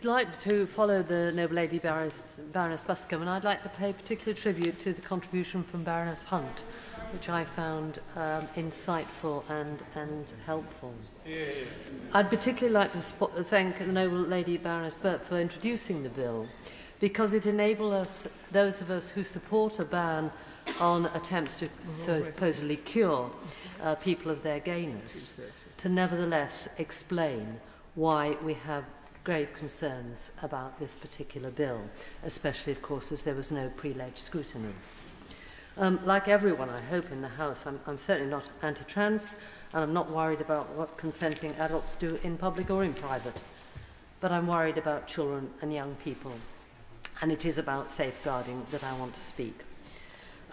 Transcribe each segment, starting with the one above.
like to follow the noble lady Baroness Buscombe, and I'd like to pay particular tribute to the contribution from Baroness Hunt, which I found insightful and helpful. Yeah. I'd particularly like to thank the noble lady Baroness Burt for introducing the bill, because it enabled us, those of us who support a ban on attempts to supposedly cure people of their gayness, to nevertheless explain why we have grave concerns about this particular bill, especially, of course, as there was no pre-ledged scrutiny. Like everyone, I hope, in the House, I'm certainly not anti-trans, and I'm not worried about what consenting adults do in public or in private. But I'm worried about children and young people, and it is about safeguarding that I want to speak.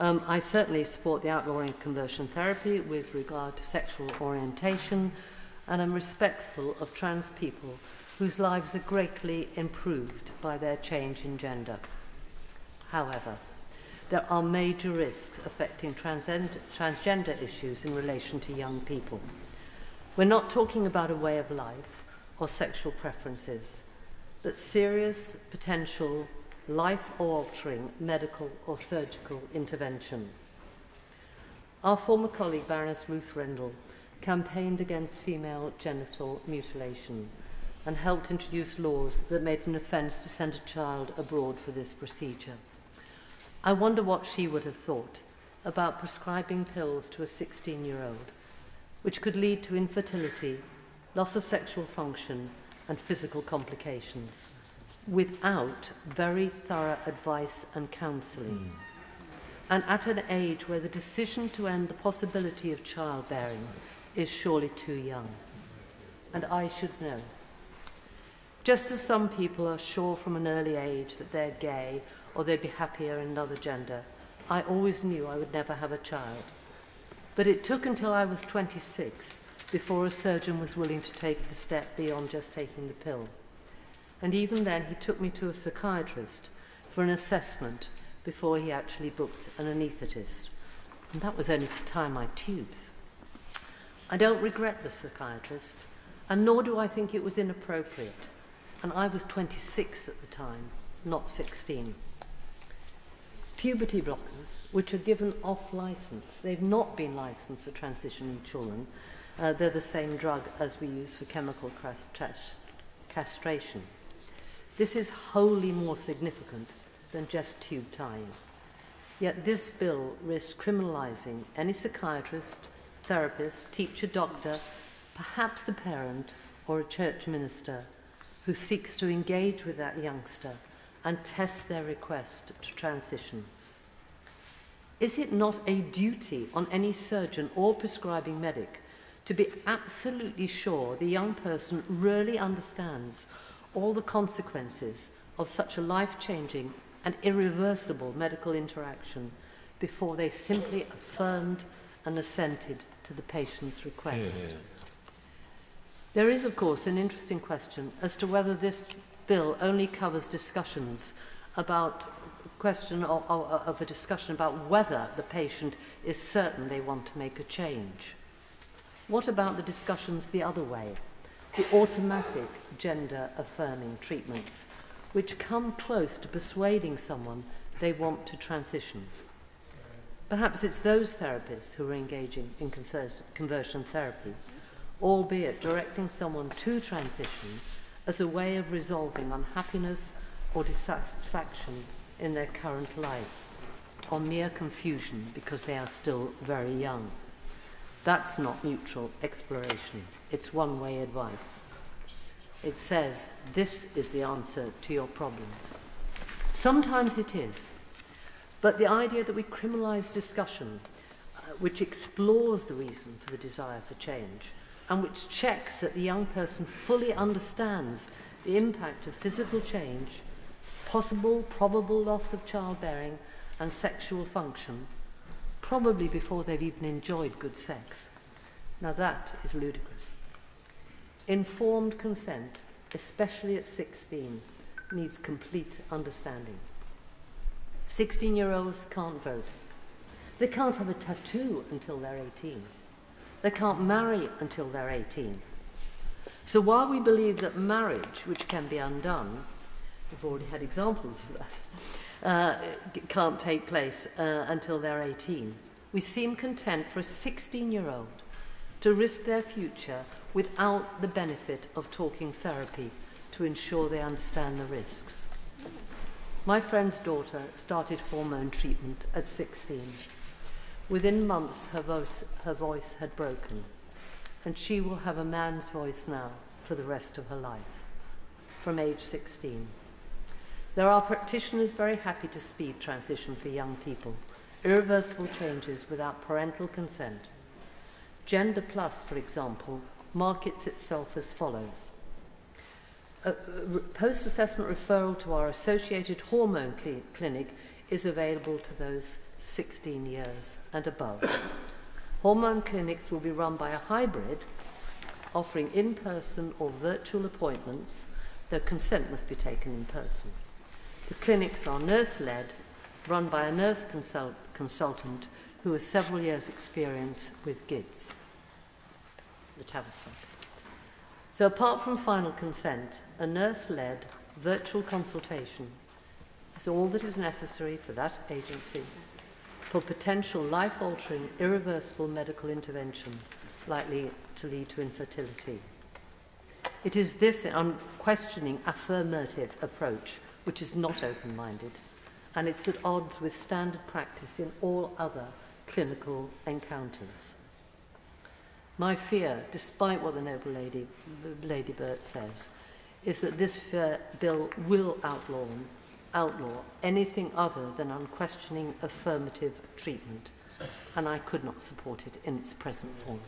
I certainly support the outlawing of conversion therapy with regard to sexual orientation, and I'm respectful of trans people whose lives are greatly improved by their change in gender. However, there are major risks affecting transgender issues in relation to young people. We're not talking about a way of life or sexual preferences, but serious, potential, life-altering medical or surgical intervention. Our former colleague, Baroness Ruth Rendell, campaigned against female genital mutilation and helped introduce laws that made it an offence to send a child abroad for this procedure. I wonder what she would have thought about prescribing pills to a 16-year-old, which could lead to infertility, loss of sexual function, and physical complications, without very thorough advice and counselling, and at an age where the decision to end the possibility of childbearing is surely too young. And I should know. Just as some people are sure from an early age that they're gay or they'd be happier in another gender, I always knew I would never have a child. But it took until I was 26 before a surgeon was willing to take the step beyond just taking the pill. And even then, he took me to a psychiatrist for an assessment before he actually booked an anaesthetist. And that was only to tie my tubes. I don't regret the psychiatrist, and nor do I think it was inappropriate. And I was 26 at the time, not 16. Puberty blockers, which are given off license, they've not been licensed for transitioning children. They're the same drug as we use for chemical castration. This is wholly more significant than just tube tying. Yet this bill risks criminalising any psychiatrist, therapist, teacher, doctor, perhaps a parent or a church minister who seeks to engage with that youngster and test their request to transition. Is it not a duty on any surgeon or prescribing medic to be absolutely sure the young person really understands all the consequences of such a life-changing and irreversible medical interaction before they simply affirmed and assented to the patient's request? Yeah. There is, of course, an interesting question as to whether this bill only covers discussions about a discussion about whether the patient is certain they want to make a change. What about the discussions the other way, the automatic gender-affirming treatments, which come close to persuading someone they want to transition? Perhaps it's those therapists who are engaging in conversion therapy, albeit directing someone to transition as a way of resolving unhappiness or dissatisfaction in their current life, or mere confusion because they are still very young. That's not neutral exploration. It's one-way advice. It says, this is the answer to your problems. Sometimes it is. But the idea that we criminalise discussion, which explores the reason for the desire for change, and which checks that the young person fully understands the impact of physical change, possible, probable loss of childbearing and sexual function, probably before they've even enjoyed good sex. Now that is ludicrous. Informed consent, especially at 16, needs complete understanding. 16-year-olds can't vote. They can't have a tattoo until they're 18. They can't marry until they're 18. So while we believe that marriage, which can be undone, we've already had examples of that, can't take place until they're 18, we seem content for a 16-year-old to risk their future without the benefit of talking therapy to ensure they understand the risks. My friend's daughter started hormone treatment at 16. Within months, her voice had broken, and she will have a man's voice now for the rest of her life, from age 16. There are practitioners very happy to speed transition for young people, irreversible changes without parental consent. Gender Plus, for example, markets itself as follows. A post-assessment referral to our associated hormone clinic is available to those 16 years and above. Hormone clinics will be run by a hybrid, offering in-person or virtual appointments, though consent must be taken in person. The clinics are nurse-led, run by a nurse consultant who has several years' experience with GIDS, the Tavistock. So apart from final consent, a nurse-led virtual consultation is all that is necessary for that agency for potential life-altering, irreversible medical intervention likely to lead to infertility. It is this unquestioning affirmative approach which is not open-minded, and it's at odds with standard practice in all other clinical encounters. My fear, despite what the Noble Lady Burt says, is that this bill will outlaw anything other than unquestioning affirmative treatment, and I could not support it in its present form.